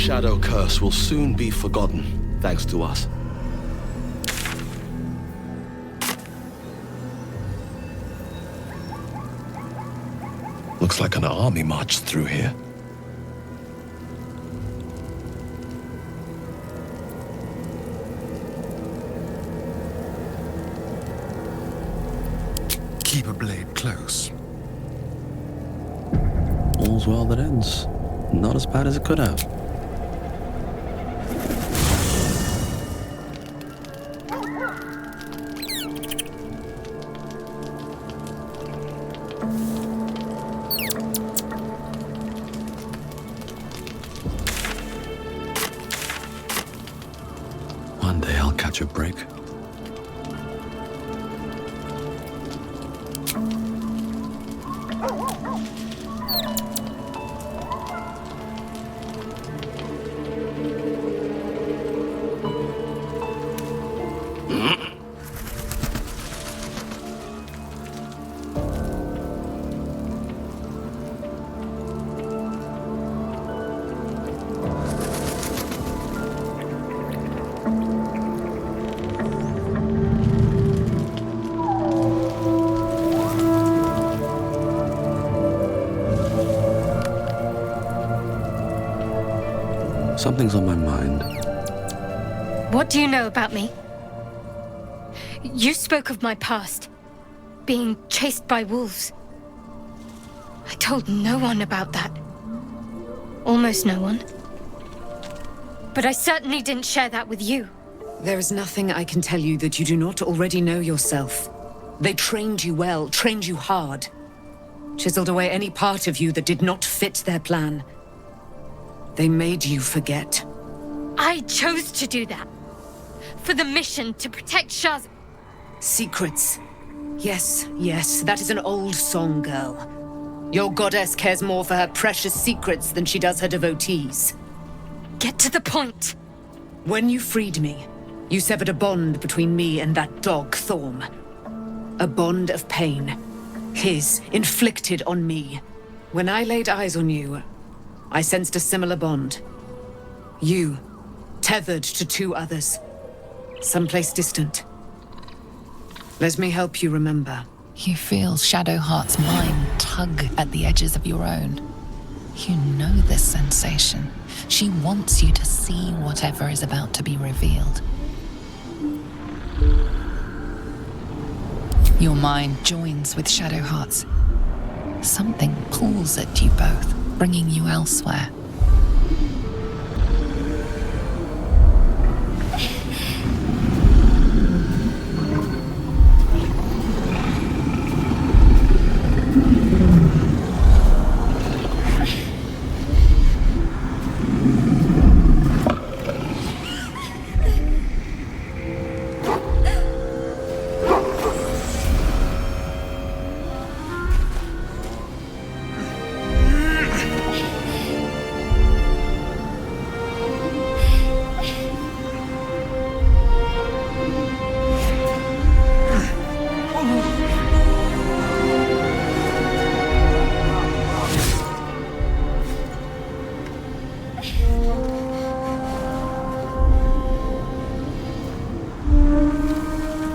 shadow curse will soon be forgotten, thanks to us. Looks like an army marched through here. Keep a blade close. All's well that ends. Not as bad as it could have. One day I'll catch a break. Something's on my mind. What do you know about me? You spoke of my past, being chased by wolves. I told no one about that. Almost no one. But I certainly didn't share that with you. There is nothing I can tell you that you do not already know yourself. They trained you well, trained you hard. Chiseled away any part of you that did not fit their plan. They made you forget. I chose to do that. For the mission to protect Shaz. Secrets. Yes, yes, that is an old song, girl. Your goddess cares more for her precious secrets than she does her devotees. Get to the point. When you freed me, you severed a bond between me and that dog, Thorm. A bond of pain. His, inflicted on me. When I laid eyes on you, I sensed a similar bond. You, tethered to two others. Someplace distant. Let me help you remember. You feel Shadowheart's mind tug at the edges of your own. You know this sensation. She wants you to see whatever is about to be revealed. Your mind joins with Shadowheart's. Something pulls at you both, bringing you elsewhere.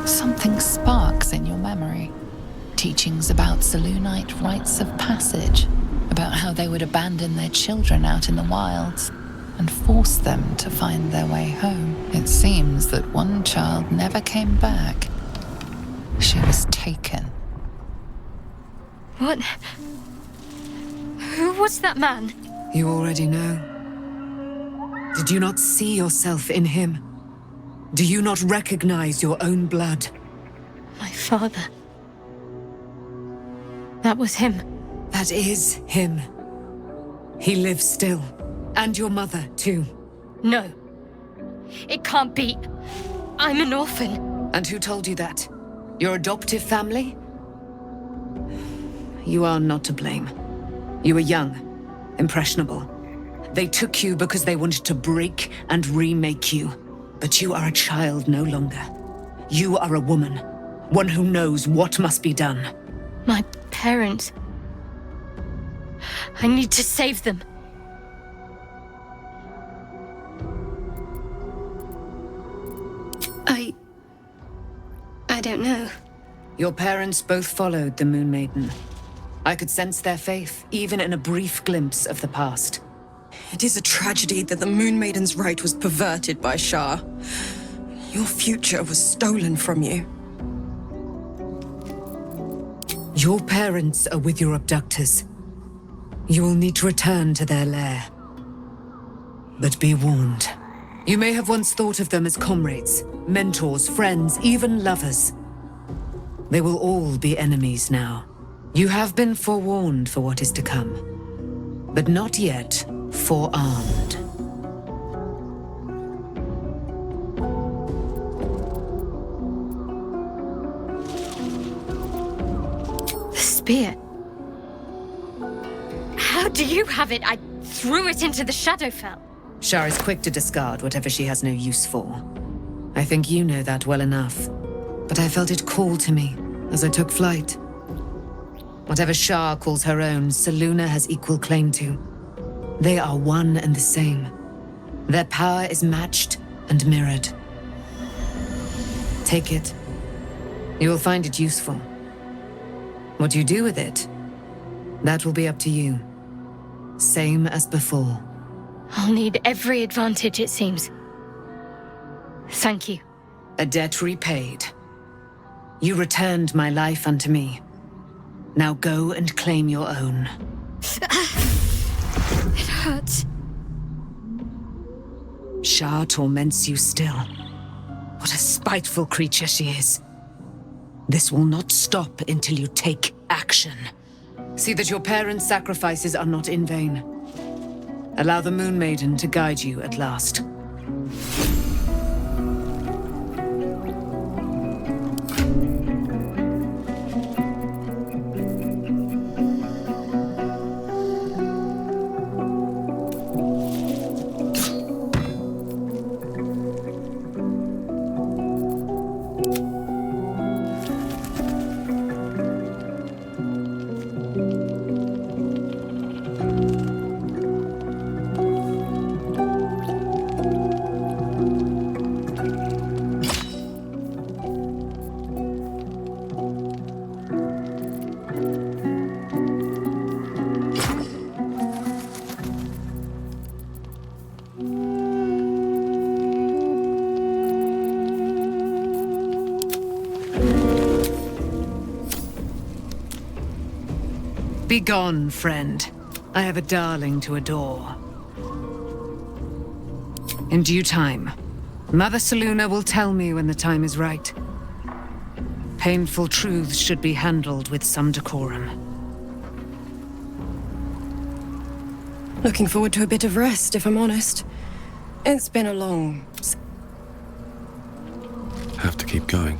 Something sparks in your memory. Teachings about Selûnite rites of passage, about how they would abandon their children out in the wilds and force them to find their way home. It seems that one child never came back. She was taken. What? Who was that man? You already know. Did you not see yourself in him? Do you not recognize your own blood? My father. That was him. That is him. He lives still. And your mother, too. No. It can't be. I'm an orphan. And who told you that? Your adoptive family? You are not to blame. You were young, impressionable. They took you because they wanted to break and remake you. But you are a child no longer. You are a woman. One who knows what must be done. My parents. I need to save them. I don't know. Your parents both followed the Moon Maiden. I could sense their faith, even in a brief glimpse of the past. It is a tragedy that the Moon Maiden's right was perverted by Shah. Your future was stolen from you. Your parents are with your abductors. You will need to return to their lair. But be warned. You may have once thought of them as comrades, mentors, friends, even lovers. They will all be enemies now. You have been forewarned for what is to come, but not yet forearmed. The spear. How do you have it? I threw it into the Shadowfell. Shah is quick to discard whatever she has no use for. I think you know that well enough. But I felt it call to me as I took flight. Whatever Shah calls her own, Selûne has equal claim to. They are one and the same. Their power is matched and mirrored. Take it. You will find it useful. What you do with it, that will be up to you. Same as before. I'll need every advantage, it seems. Thank you. A debt repaid. You returned my life unto me. Now go and claim your own. It hurts. Shah torments you still. What a spiteful creature she is. This will not stop until you take action. See that your parents' sacrifices are not in vain. Allow the Moon Maiden to guide you at last. Be gone, friend. I have a darling to adore. In due time, Mother Selûne will tell me when the time is right. Painful truths should be handled with some decorum. Looking forward to a bit of rest, if I'm honest. It's been a long... Have to keep going.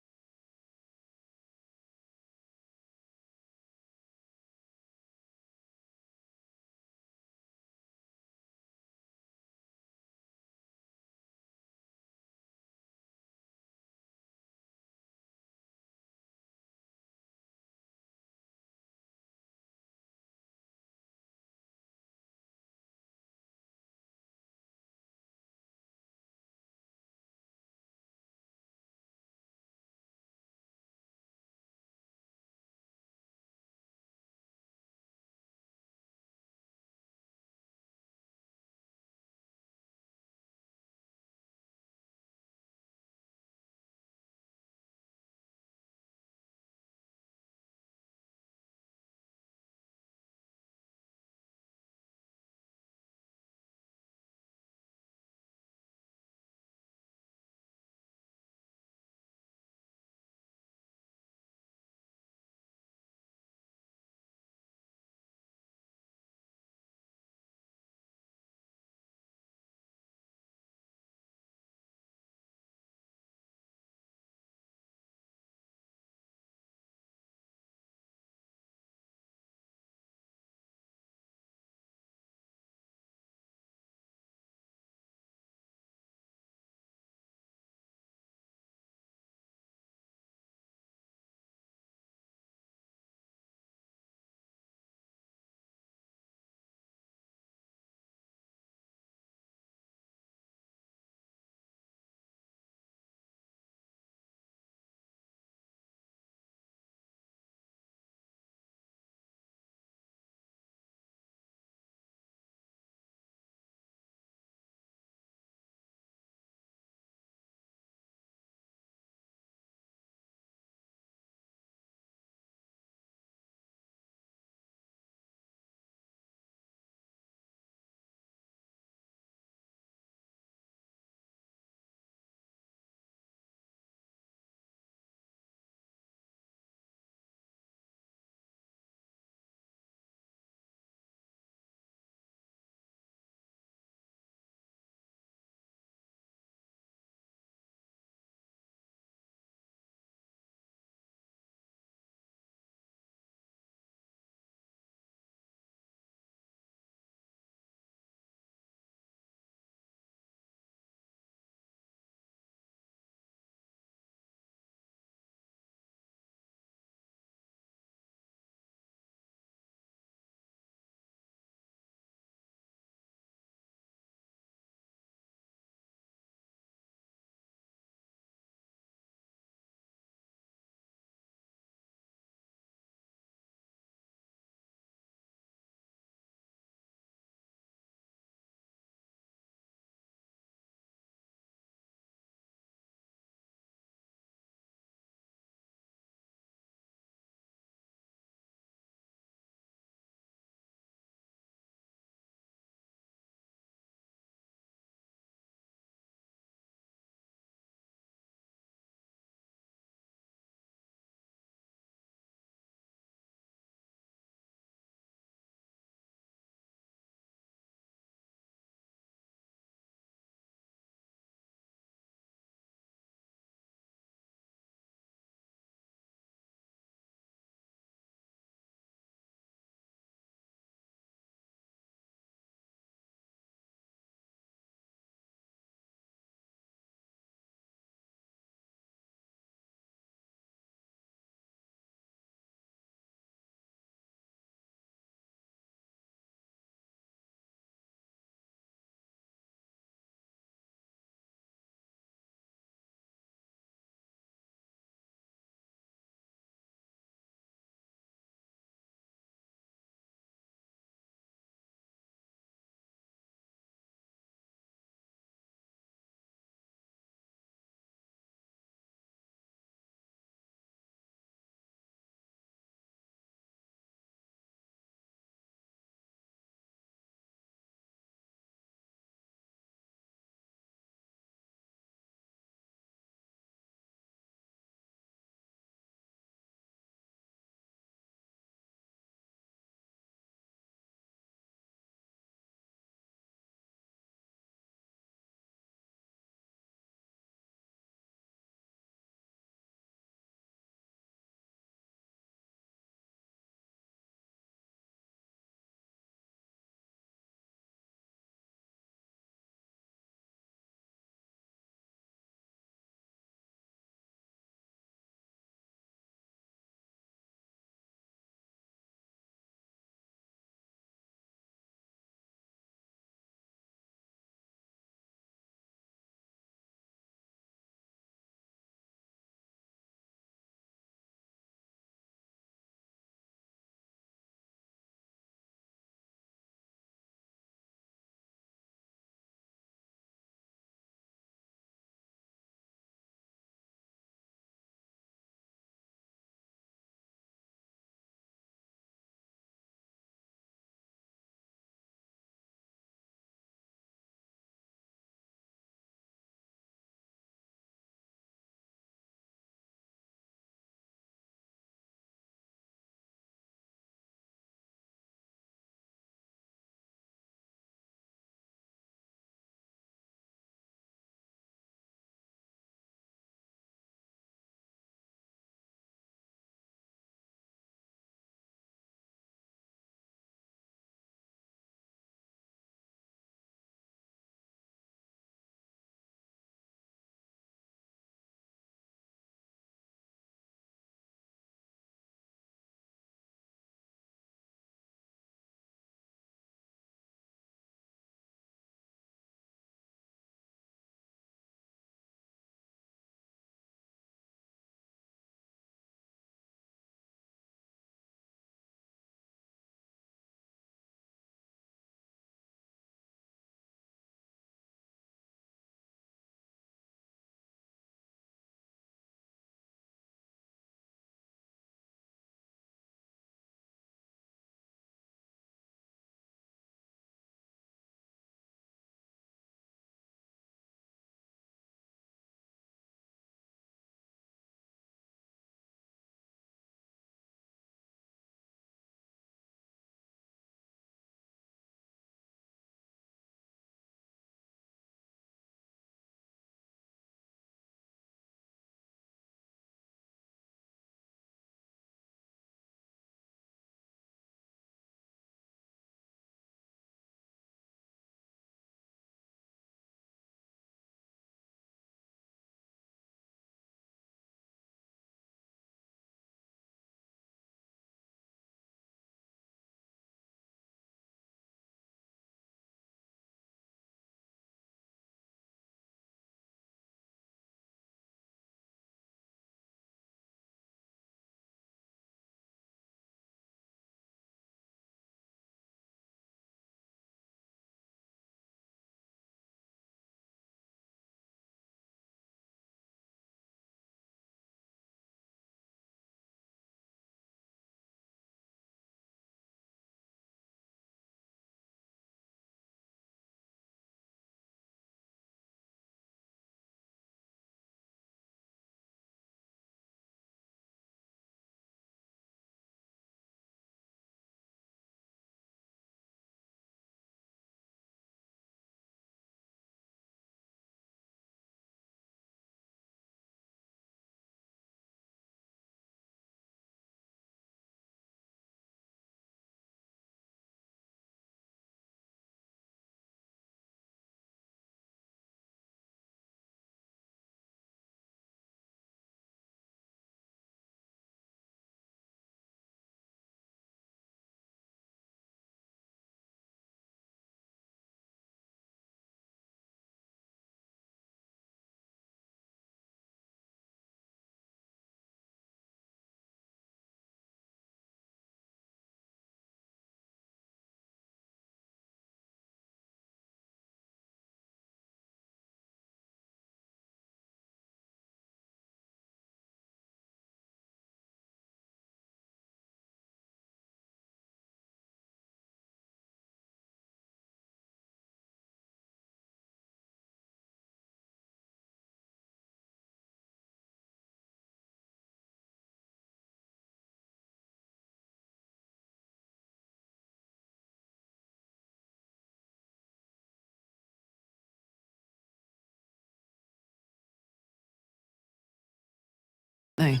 way.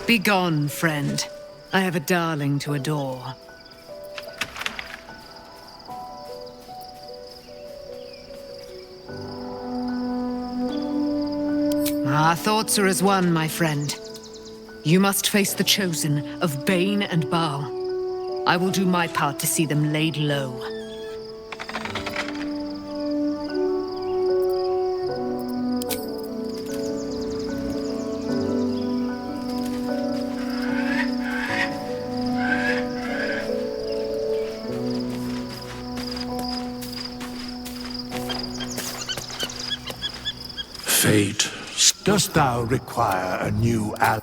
Begone, friend. I have a darling to adore. Our thoughts are as one, my friend. You must face the chosen of Bane and Baal. I will do my part to see them laid low. Fate. Dost thou require a new ally?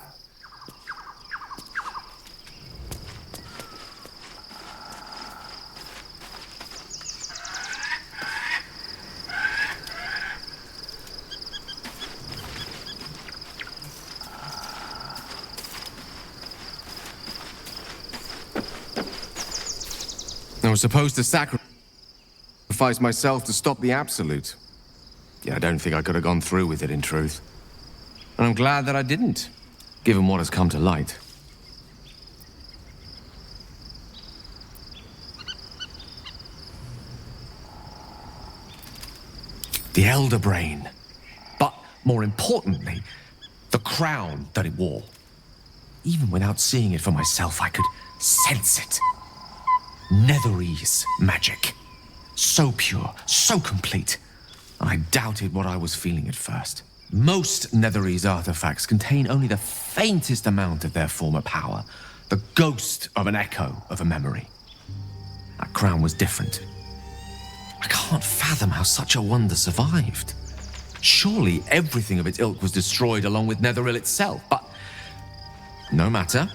I was supposed to sacrifice myself to stop the absolute. Yeah, I don't think I could have gone through with it, in truth. And I'm glad that I didn't, given what has come to light. The Elder Brain. But, more importantly, the crown that it wore. Even without seeing it for myself, I could sense it. Netherese magic. So pure, so complete. I doubted what I was feeling at first. Most Netherese artifacts contain only the faintest amount of their former power, the ghost of an echo of a memory. That crown was different. I can't fathom how such a wonder survived. Surely everything of its ilk was destroyed along with Netheril itself, but no matter.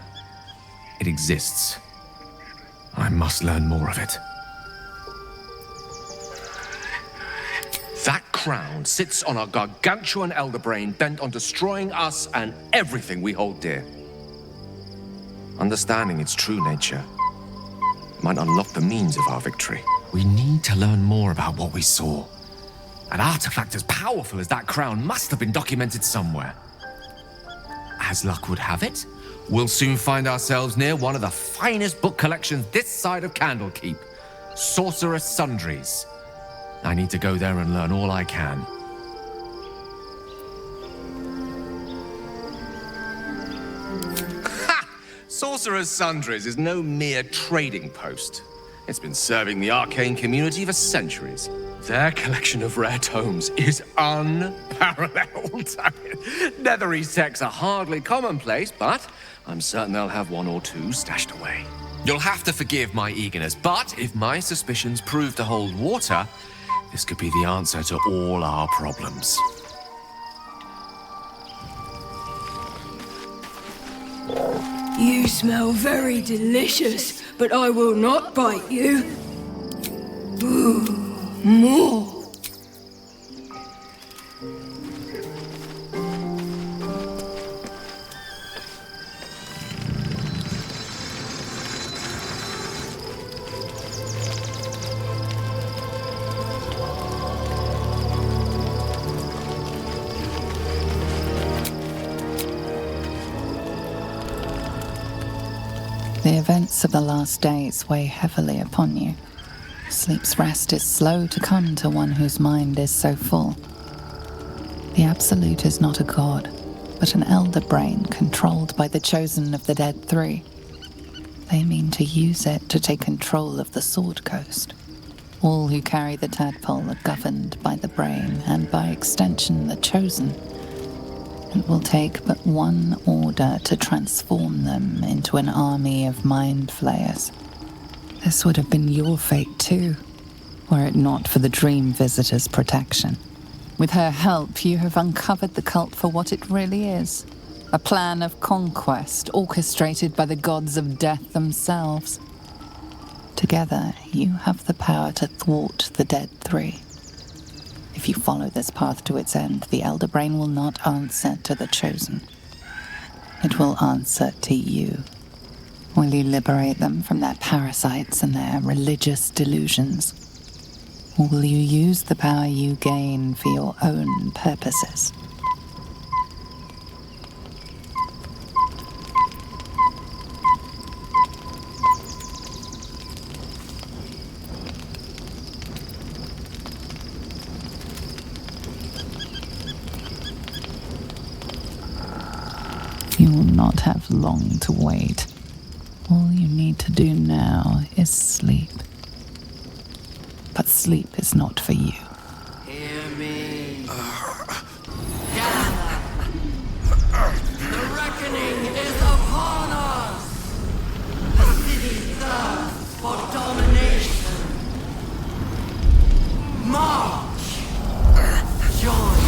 It exists. I must learn more of it. That crown sits on a gargantuan elder brain bent on destroying us and everything we hold dear. Understanding its true nature might unlock the means of our victory. We need to learn more about what we saw. An artifact as powerful as that crown must have been documented somewhere. As luck would have it, we'll soon find ourselves near one of the finest book collections this side of Candlekeep, Sorcerous Sundries. I need to go there and learn all I can. Ha! Sorcerous Sundries is no mere trading post. It's been serving the arcane community for centuries. Their collection of rare tomes is unparalleled. Netherese texts are hardly commonplace, but I'm certain they'll have one or two stashed away. You'll have to forgive my eagerness, but if my suspicions prove to hold water, this could be the answer to all our problems. You smell very delicious, but I will not bite you. Ooh, more. The events of the last days weigh heavily upon you. Sleep's rest is slow to come to one whose mind is so full. The Absolute is not a god, but an elder brain controlled by the chosen of the Dead Three. They mean to use it to take control of the Sword Coast. All who carry the tadpole are governed by the brain, and by extension the chosen. It will take but one order to transform them into an army of mind flayers. This would have been your fate too, were it not for the Dream Visitor's protection. With her help, you have uncovered the cult for what it really is. A plan of conquest orchestrated by the gods of death themselves. Together, you have the power to thwart the Dead Three. If you follow this path to its end, the Elder Brain will not answer to the Chosen. It will answer to you. Will you liberate them from their parasites and their religious delusions? Or will you use the power you gain for your own purposes? You will not have long to wait. All you need to do now is sleep. But sleep is not for you. Hear me. Gather. The reckoning is upon us. The city thirsts for domination. March. Join.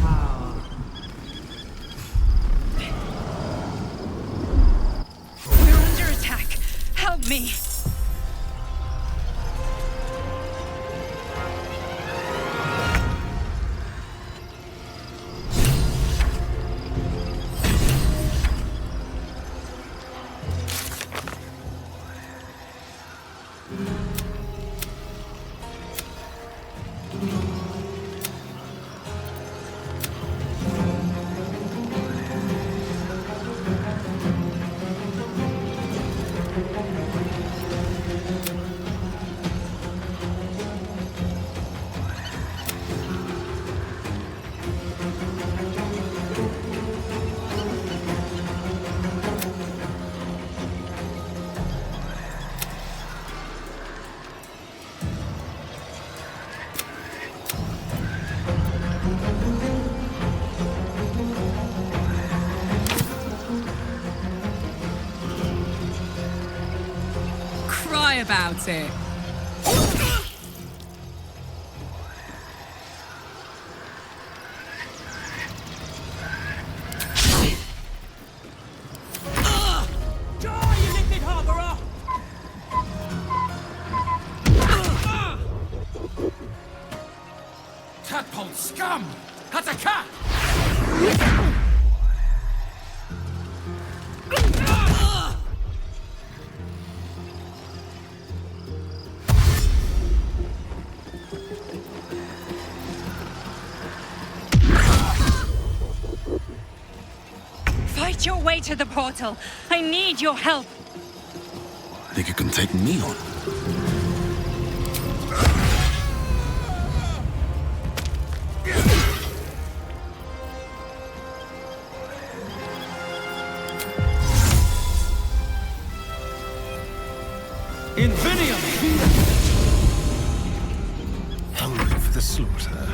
Power. We're under attack. Help me. About it. Tadpole scum! That's a cat! Fight your way to the portal. I need your help. Think you can take me on? Hungry for the slaughter.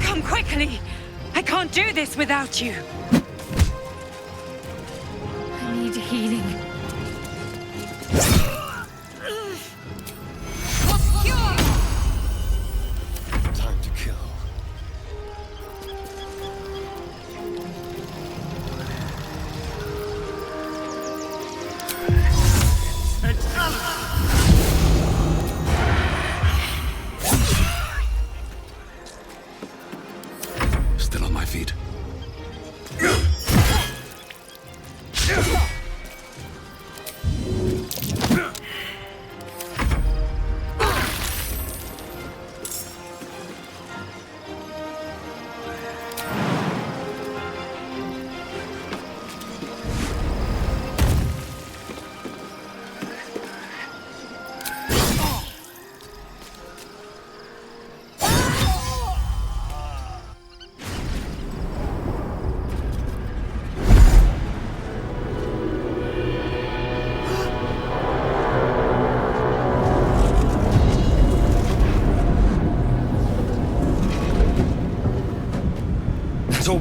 Come quickly! I can't do this without you! I need healing. Time to kill.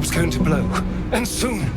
storm's going to blow, and soon.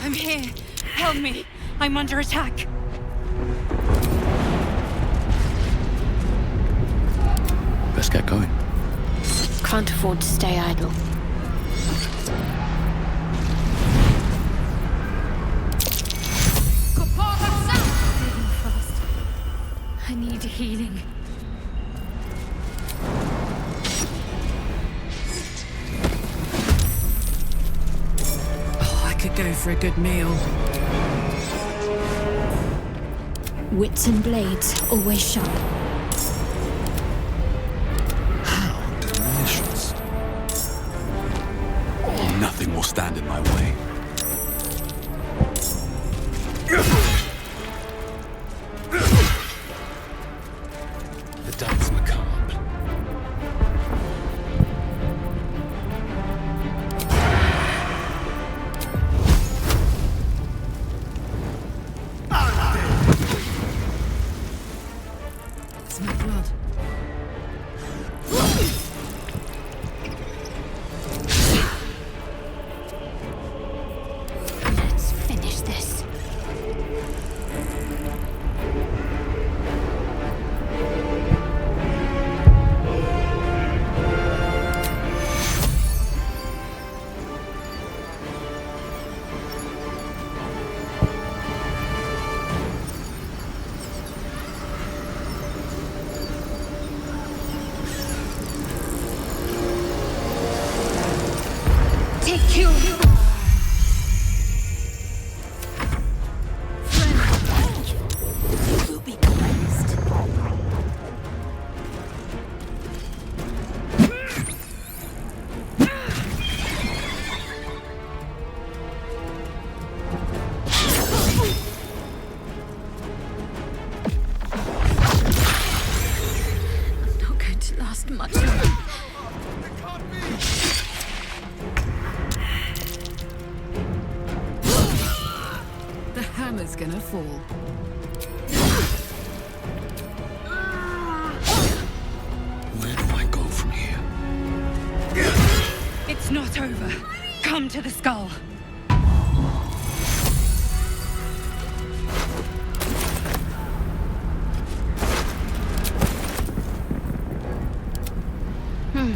I'm here. Help me. I'm under attack. Let's get going. Can't afford to stay idle. Moving fast. I need healing. Oh, I could go for a good meal. Wits and blades, always sharp. Delicious. Nothing will stand in my way. The dance macabre. It's my blood. Let's finish this. Take you. You will be cleansed. I'm not going to last much longer. The hammer's gonna fall. Where do I go from here? It's not over. Come to the skull.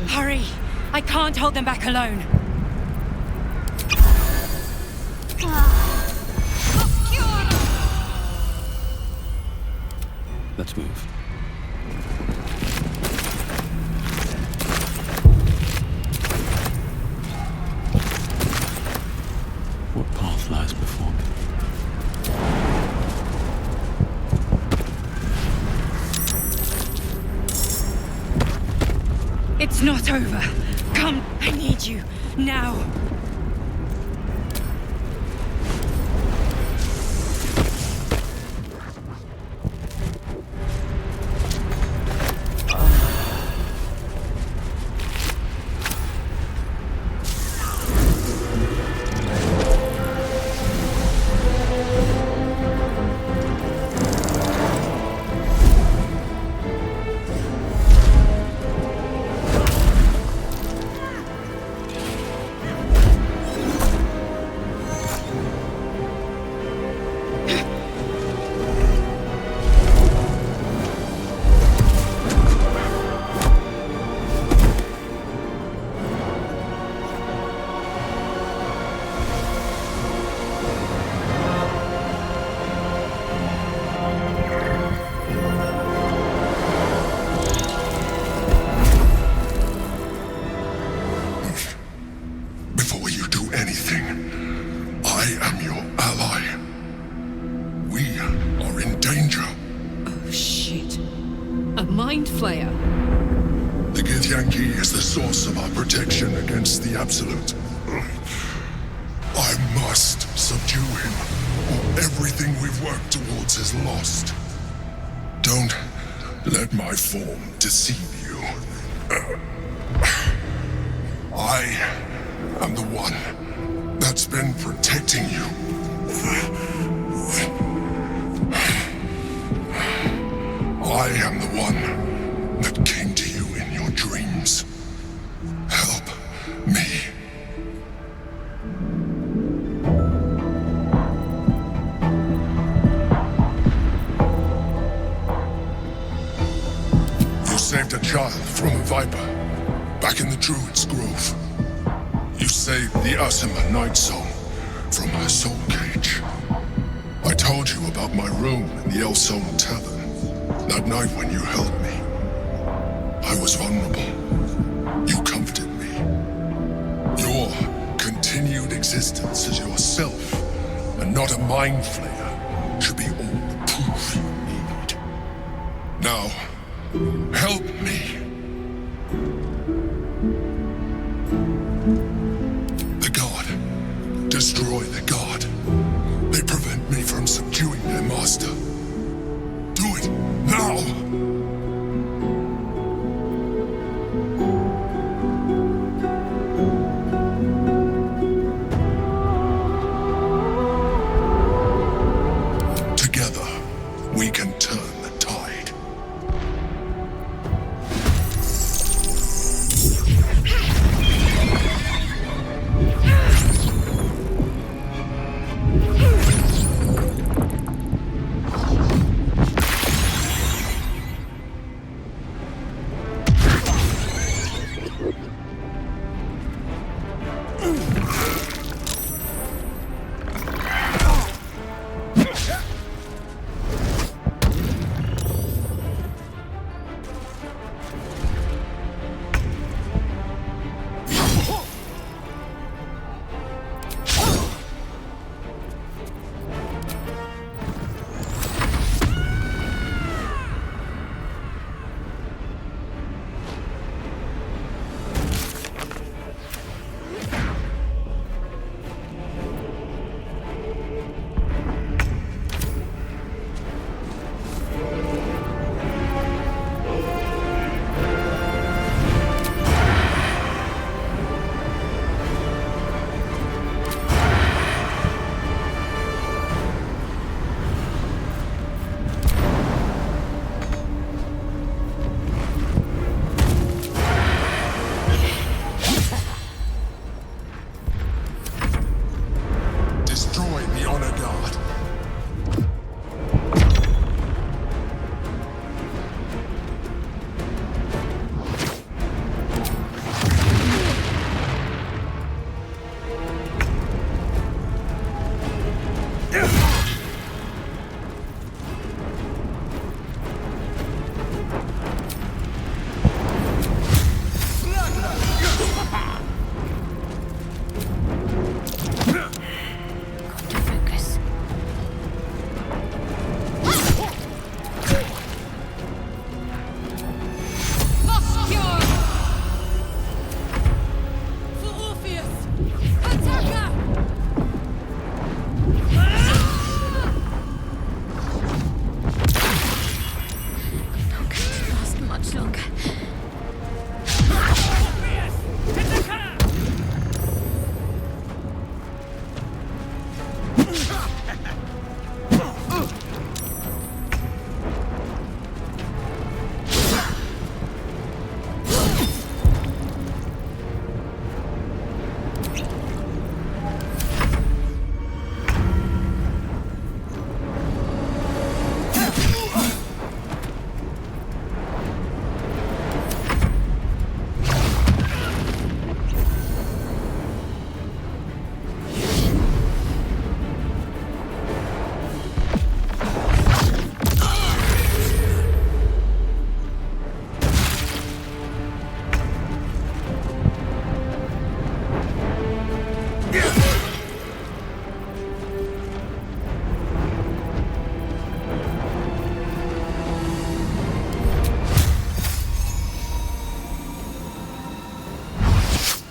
Hurry! I can't hold them back alone. Let's move. What path lies before me? It's not over. Come, I need you. Now. Yankee is the source of our protection against the Absolute. I must subdue him, or everything we've worked towards is lost. Don't let my form deceive you. I am the one that's been protecting you. I am the one that came to you in your dreams. Help me. You saved a child from a viper back in the Druid's Grove. You saved the Asima Night Song from her soul cage. I told you about my room in the El Sol Tavern. That night when you held me, I was vulnerable. You comforted me. Your continued existence as yourself, and not a mind flayer, should be all the proof you need. Now, help me. The God. Destroy the God. They prevent me from subduing their master. Do it now! Together, we can turn the tide.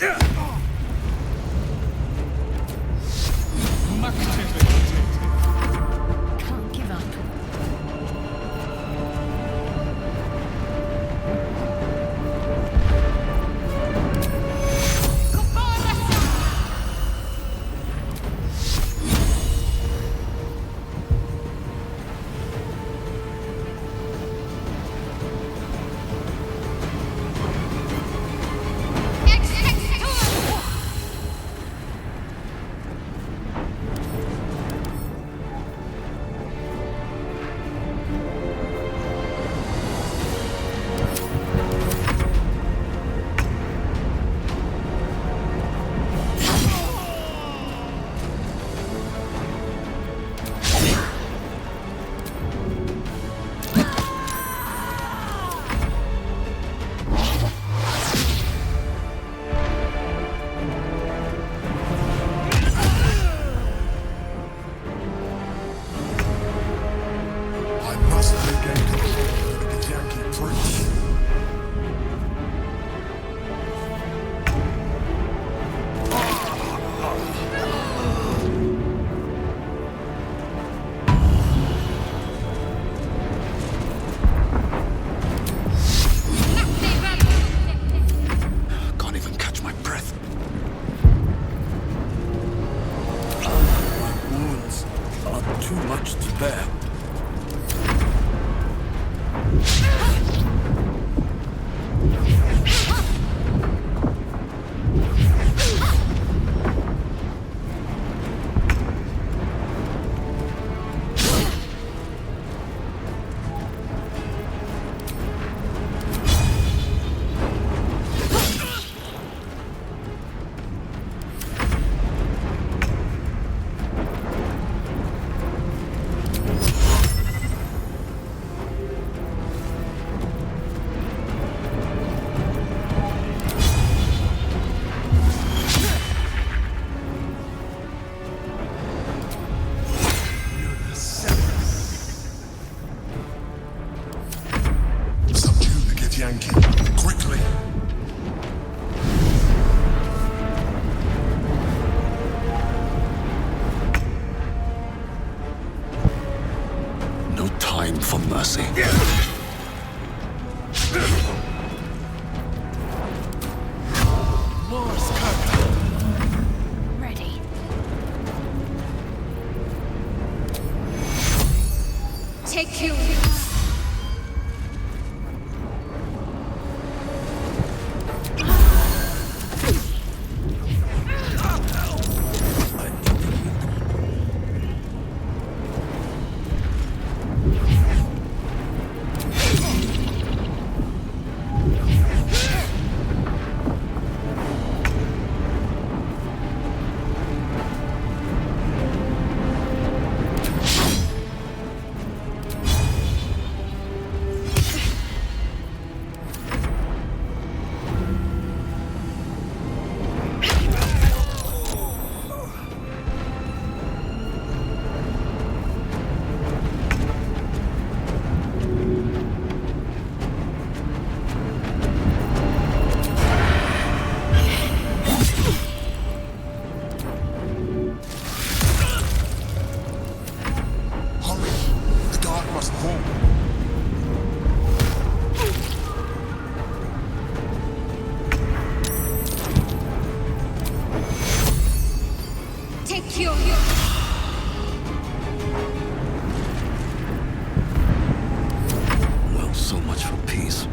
Can't give up. mercy. Ready. Take you. Well, so much for peace.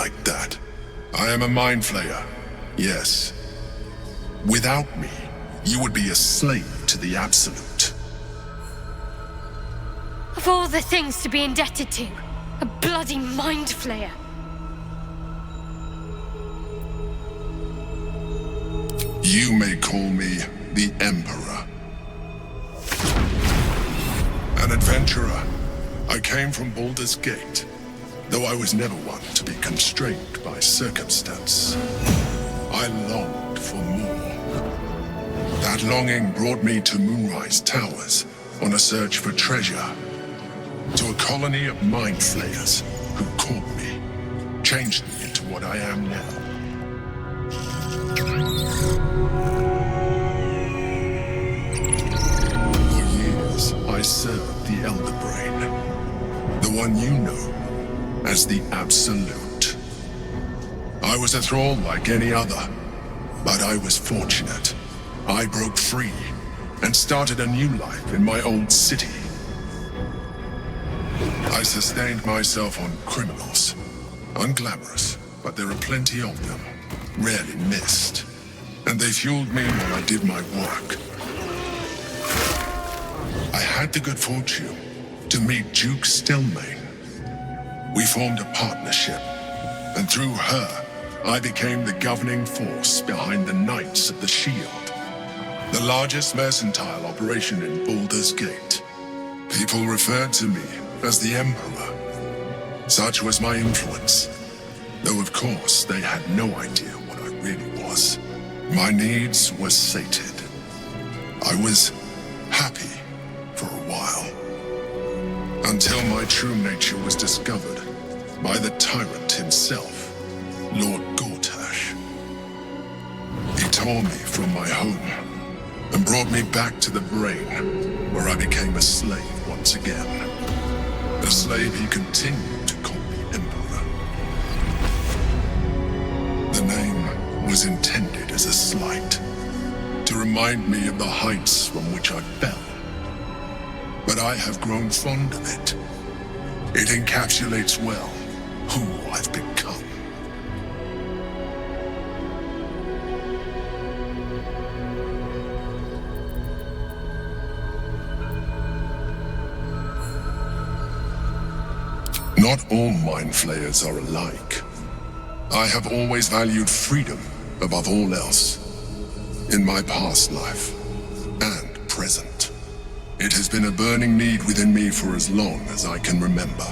like that. I am a mind flayer, yes. Without me, you would be a slave to the absolute. Of all the things to be indebted to, a bloody mind flayer. You may call me the Emperor. An adventurer. I came from Baldur's Gate, though I was never one to be constrained by circumstance. I longed for more. That longing brought me to Moonrise Towers on a search for treasure. To a colony of mind flayers who caught me, changed me into what I am now. For years, I served the Elder Brain, the one you know as the Absolute. I was a thrall like any other, but I was fortunate. I broke free and started a new life in my old city. I sustained myself on criminals. Unglamorous, but there are plenty of them, rarely missed. And they fueled me while I did my work. I had the good fortune to meet Duke Stelmane. We formed a partnership, and through her, I became the governing force behind the Knights of the Shield, the largest mercantile operation in Baldur's Gate. People referred to me as the Emperor. Such was my influence, though of course they had no idea what I really was. My needs were sated. I was happy for a while, until my true nature was discovered by the tyrant himself, Lord Gortash. He tore me from my home and brought me back to the Brain, where I became a slave once again. A slave he continued to call me Emperor. The name was intended as a slight, to remind me of the heights from which I fell. But I have grown fond of it. It encapsulates well who I've become. Not all mind flayers are alike. I have always valued freedom above all else. In my past life and present. It has been a burning need within me for as long as I can remember.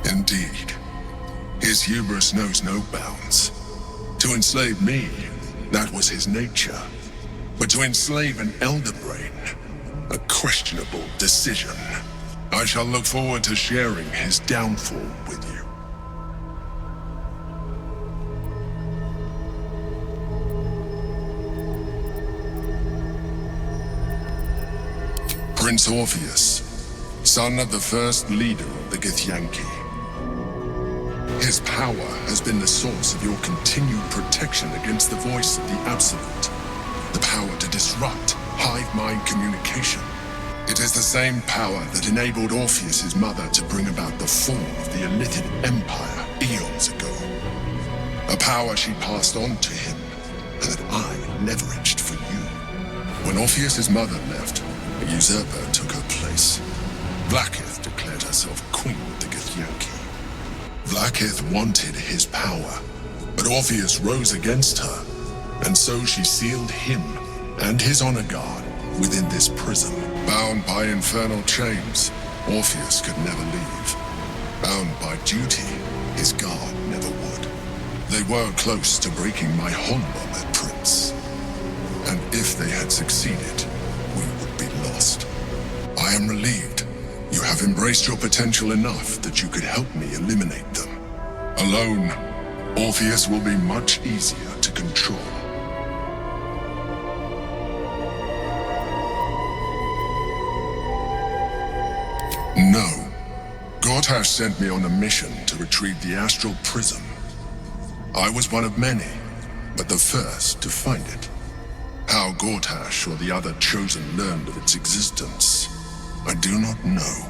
Indeed, his hubris knows no bounds. To enslave me, that was his nature. But to enslave an Elder Brain, a questionable decision. I shall look forward to sharing his downfall with you. Prince Orpheus, son of the first leader of the Githyanki. His power has been the source of your continued protection against the voice of the Absolute. The power to disrupt hive mind communication. It is the same power that enabled Orpheus's mother to bring about the fall of the Elithid Empire eons ago. A power she passed on to him, and that I leveraged for you. When Orpheus's mother left, a usurper took her place. Vlaakith declared herself queen of the Githyanki. Vlaakith wanted his power, but Orpheus rose against her, and so she sealed him and his honor guard within this prison. Bound by infernal chains, Orpheus could never leave. Bound by duty, his guard never would. They were close to breaking my hold on that prince. And if they had succeeded, we would be lost. I am relieved. You have embraced your potential enough that you could help me eliminate them. Alone, Orpheus will be much easier to control. No. Gortash sent me on a mission to retrieve the astral prism. I was one of many, but the first to find it. How How Gortash or the other Chosen learned of its existence, I do not know.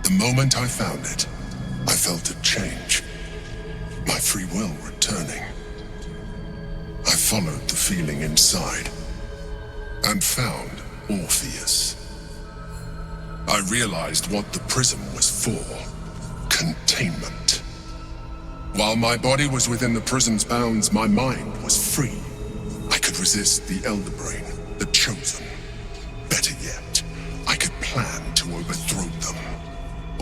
The moment I found it, I felt a change. My free will returning. I followed the feeling inside and found Orpheus. I realized what the prism was for. Containment. While my body was within the prism's bounds, my mind was free. I could resist the Elder Brain, the Chosen. Better yet, I could plan to overthrow them.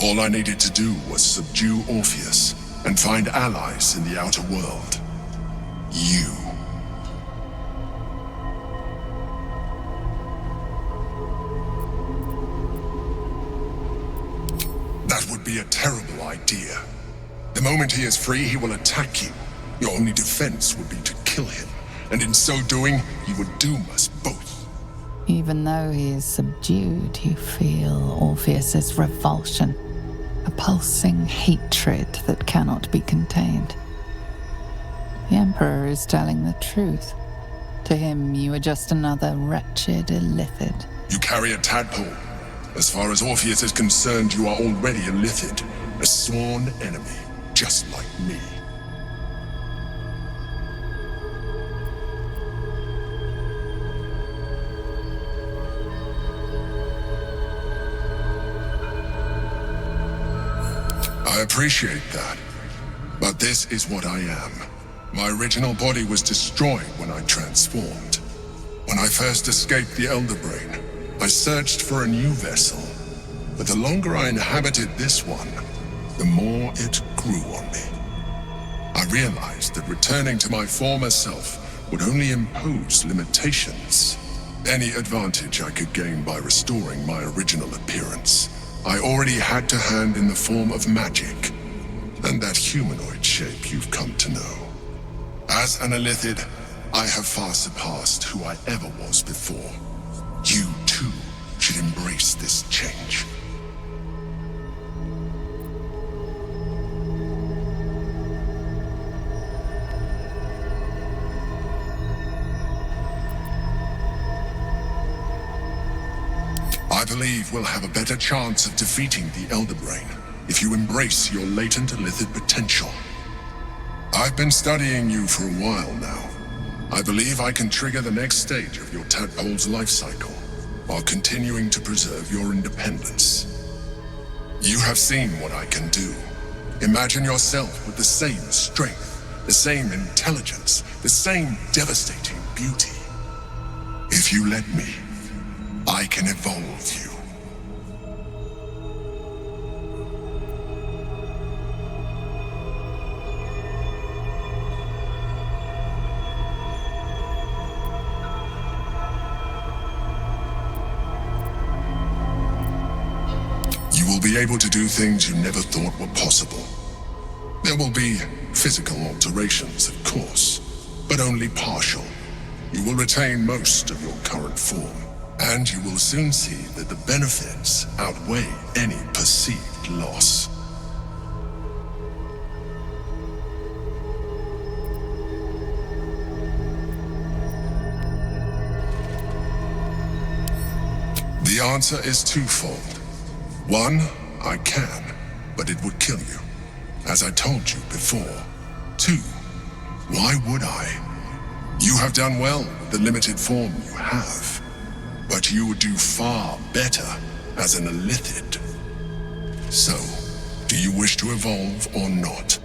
All I needed to do was subdue Orpheus and find allies in the outer world. You. That would be a terrible idea. The moment he is free, he will attack you. Your only defense would be to kill him, and in so doing, he would doom us both. Even though he is subdued, you feel Orpheus's revulsion, a pulsing hatred that cannot be contained. The Emperor is telling the truth. To him, you are just another wretched illithid. You carry a tadpole. As far as Orpheus is concerned, you are already a illithid, a sworn enemy, just like me. I appreciate that, but this is what I am. My original body was destroyed when I transformed. When I first escaped the Elder Brain, I searched for a new vessel, but the longer I inhabited this one, the more it grew on me. I realized that returning to my former self would only impose limitations. Any advantage I could gain by restoring my original appearance, I already had to hand in the form of magic, and that humanoid shape you've come to know. As an illithid, I have far surpassed who I ever was before. You, too, should embrace this change. I believe we'll have a better chance of defeating the Elder Brain if you embrace your latent illithid potential. I've been studying you for a while now. I believe I can trigger the next stage of your tadpole's life cycle, while continuing to preserve your independence. You have seen what I can do. Imagine yourself with the same strength, the same intelligence, the same devastating beauty. If you let me, I can evolve you. You will be able to do things you never thought were possible. There will be physical alterations, of course, but only partial. You will retain most of your current form, and you will soon see that the benefits outweigh any perceived loss. The answer is twofold. One, I can, but it would kill you, as I told you before. Two, why would I? You have done well with the limited form you have, but you would do far better as an illithid. So, do you wish to evolve or not?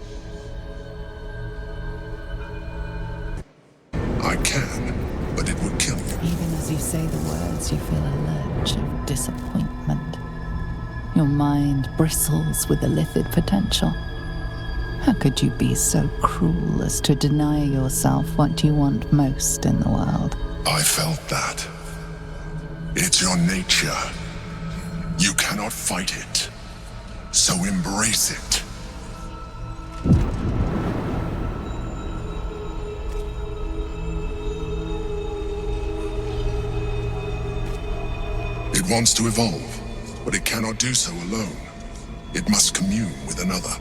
I can, but it would kill you. Even as you say the words, you feel a lurch of disappointment. Your mind bristles with illithid potential. How could you be so cruel as to deny yourself what you want most in the world? I felt that. It's your nature. You cannot fight it. So embrace it. It wants to evolve, but it cannot do so alone. It must commune with another.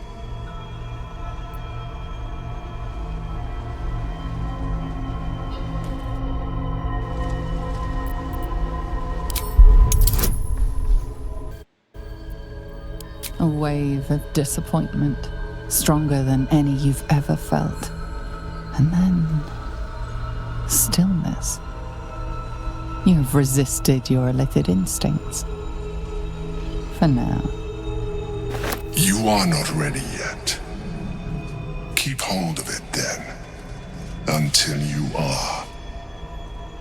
A wave of disappointment, stronger than any you've ever felt. And then stillness. You've resisted your illithid instincts. For now. You are not ready yet. Keep hold of it then. Until you are.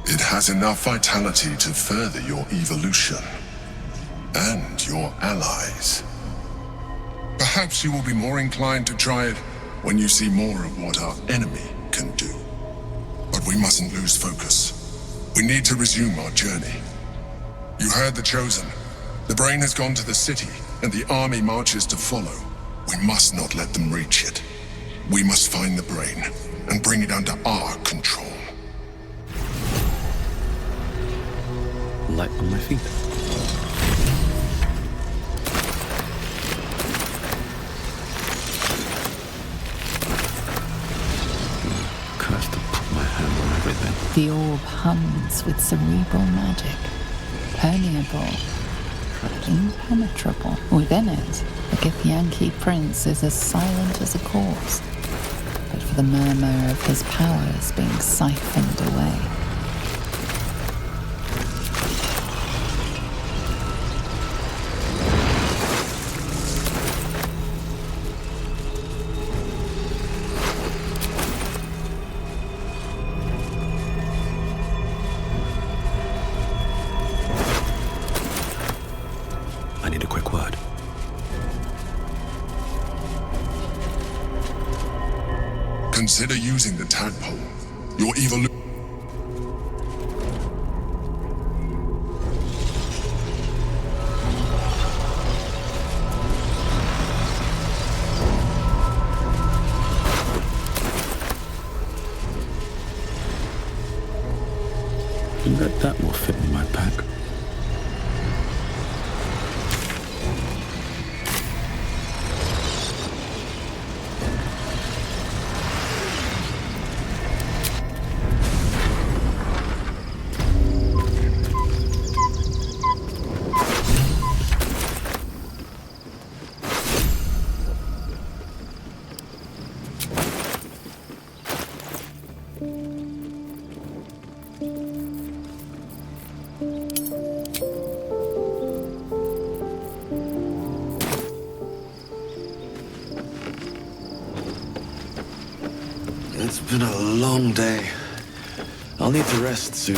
It has enough vitality to further your evolution. And your allies. Perhaps you will be more inclined to try it when you see more of what our enemy can do. But we mustn't lose focus. We need to resume our journey. You heard the Chosen. The brain has gone to the city, and the army marches to follow. We must not let them reach it. We must find the brain, and bring it under our control. Light on my feet. Cursed to put my hand on everything. The orb hums with cerebral magic, permeable, impenetrable. Within it, the Githyanki prince is as silent as a corpse, but for the murmur of his powers being siphoned away. I need a quick word. Consider using the tadpole. Your evolution. I bet that will fit in my pack. It's been a long day. I'll need to rest soon.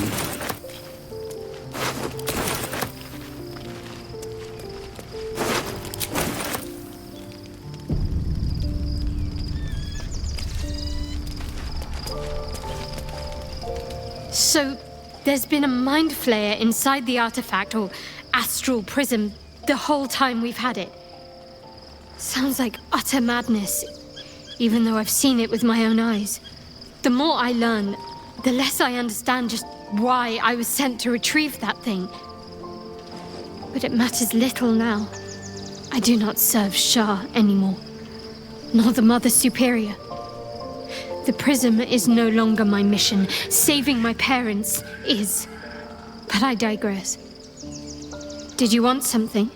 So, there's been a mind flayer inside the artifact, or astral prism, the whole time we've had it. Sounds like utter madness, even though I've seen it with my own eyes. The more I learn, the less I understand just why I was sent to retrieve that thing. But it matters little now. I do not serve Shah anymore, nor the Mother Superior. The prism is no longer my mission. Saving my parents is. But I digress. Did you want something?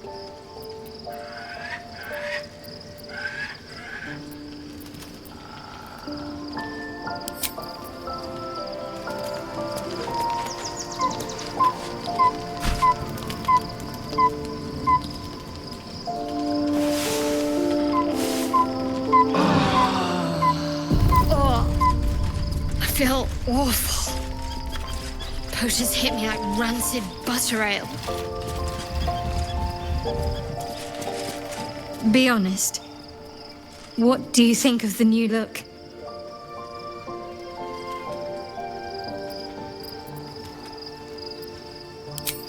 I feel awful. Potions hit me like rancid butter ale. Be honest. What do you think of the new look?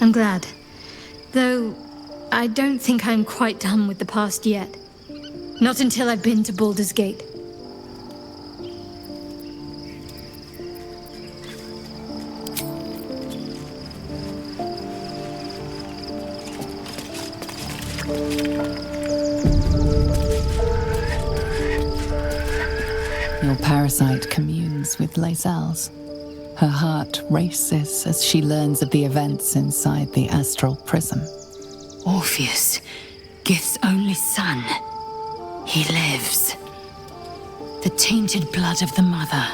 I'm glad. Though, I don't think I'm quite done with the past yet. Not until I've been to Baldur's Gate. Your parasite communes with Lae'zel's. Her heart races as she learns of the events inside the astral prism. Orpheus, Gith's only son. He lives. The tainted blood of the mother.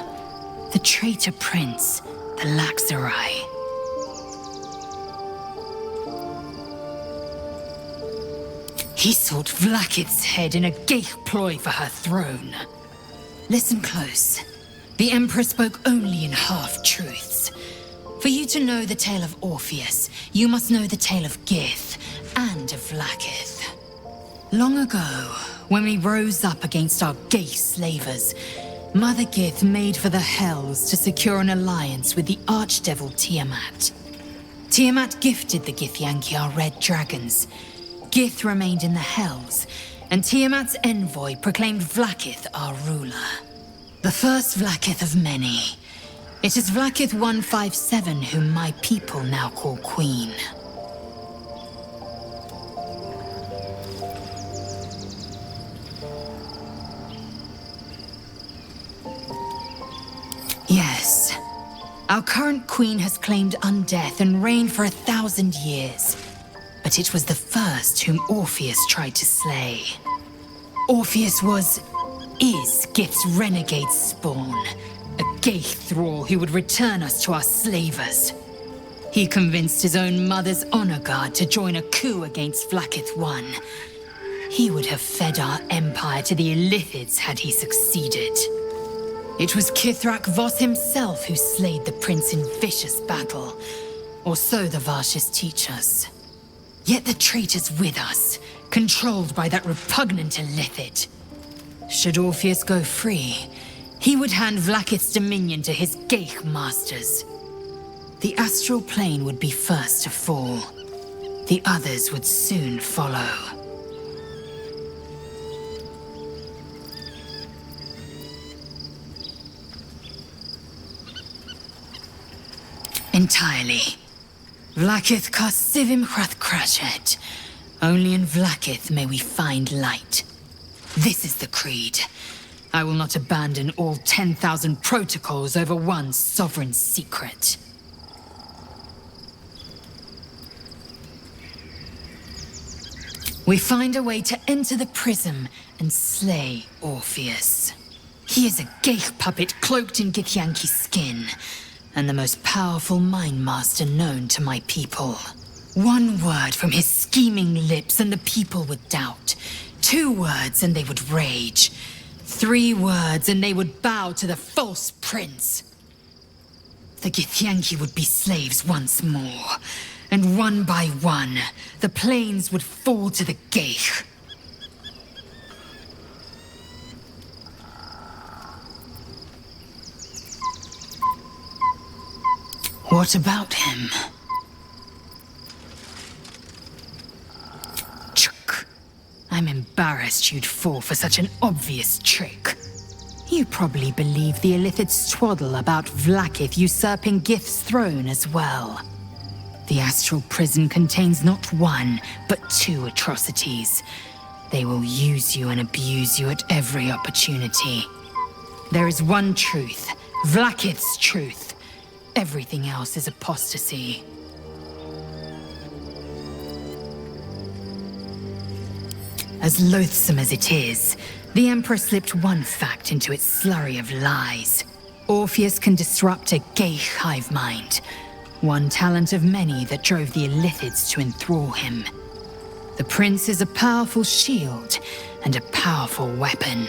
The traitor prince. The Laxarai. He sought Vlakith's head in a Geich ploy for her throne. Listen close. The Emperor spoke only in half-truths. For you to know the tale of Orpheus, you must know the tale of Gith and of Vlakith. Long ago, when we rose up against our Geich slavers, Mother Gith made for the Hells to secure an alliance with the archdevil Tiamat. Tiamat gifted the Githyanki our red dragons. Gith remained in the Hells, and Tiamat's envoy proclaimed Vlakith our ruler. The first Vlakith of many. It is Vlakith 157 whom my people now call Queen. Yes. Our current queen has claimed undeath and reigned for 1,000 years. But it was the first whom Orpheus tried to slay. Orpheus is Gith's renegade spawn. A Geich thrall who would return us to our slavers. He convinced his own mother's honor guard to join a coup against Vlakith I. He would have fed our empire to the Illithids had he succeeded. It was Kithrak Voss himself who slayed the prince in vicious battle, or so the Varshas teach us. Yet the traitor's with us, controlled by that repugnant Illithid. Should Orpheus go free, he would hand Vlakith's dominion to his Geich masters. The astral plane would be first to fall. The others would soon follow. Entirely. Vlakith Karsivim Hrathkrashet. Only in Vlakith may we find light. This is the creed. I will not abandon all 10,000 protocols over one sovereign secret. We find a way to enter the prism and slay Orpheus. He is a Geich puppet cloaked in Githyanki skin, and the most powerful mind master known to my people. One word from his scheming lips and the people would doubt. 2 words and they would rage. 3 words and they would bow to the false prince. The Githyanki would be slaves once more, and one by one, the plains would fall to the Geich. What about him? I'm embarrassed you'd fall for such an obvious trick. You probably believe the Illithid's twaddle about Vlakith usurping Gith's throne as well. The astral prison contains not 1, but 2 atrocities. They will use you and abuse you at every opportunity. There is one truth, Vlakith's truth. Everything else is apostasy. As loathsome as it is, the Emperor slipped one fact into its slurry of lies. Orpheus can disrupt a Geich hive mind. One talent of many that drove the Illithids to enthrall him. The prince is a powerful shield and a powerful weapon.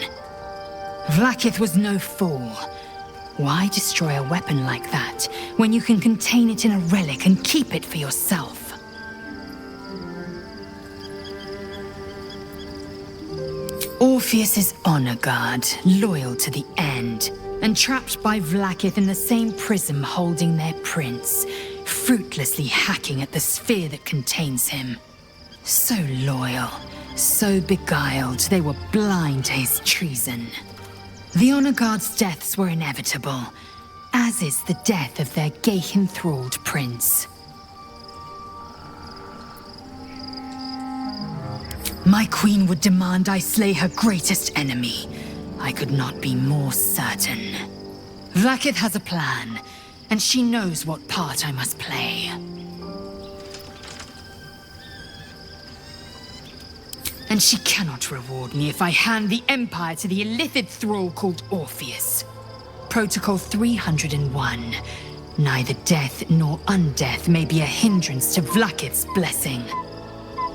Vlakith was no fool. Why destroy a weapon like that when you can contain it in a relic and keep it for yourself? Orpheus's honor guard, loyal to the end, and trapped by Vlakith in the same prism holding their prince, fruitlessly hacking at the sphere that contains him. So loyal, so beguiled, they were blind to his treason. The honor guard's deaths were inevitable, as is the death of their Geich-enthralled prince. My queen would demand I slay her greatest enemy. I could not be more certain. Vlakith has a plan, and she knows what part I must play. And she cannot reward me if I hand the Empire to the illithid thrall called Orpheus. Protocol 301. Neither death nor undeath may be a hindrance to Vlaakith's blessing.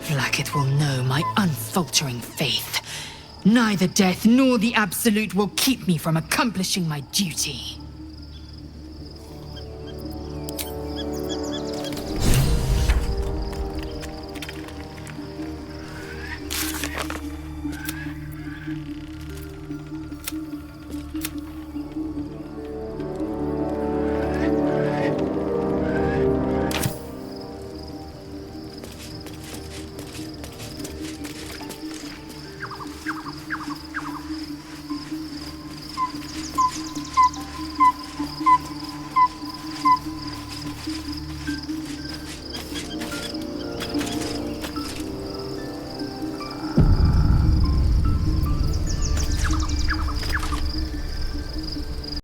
Vlaakith will know my unfaltering faith. Neither death nor the Absolute will keep me from accomplishing my duty.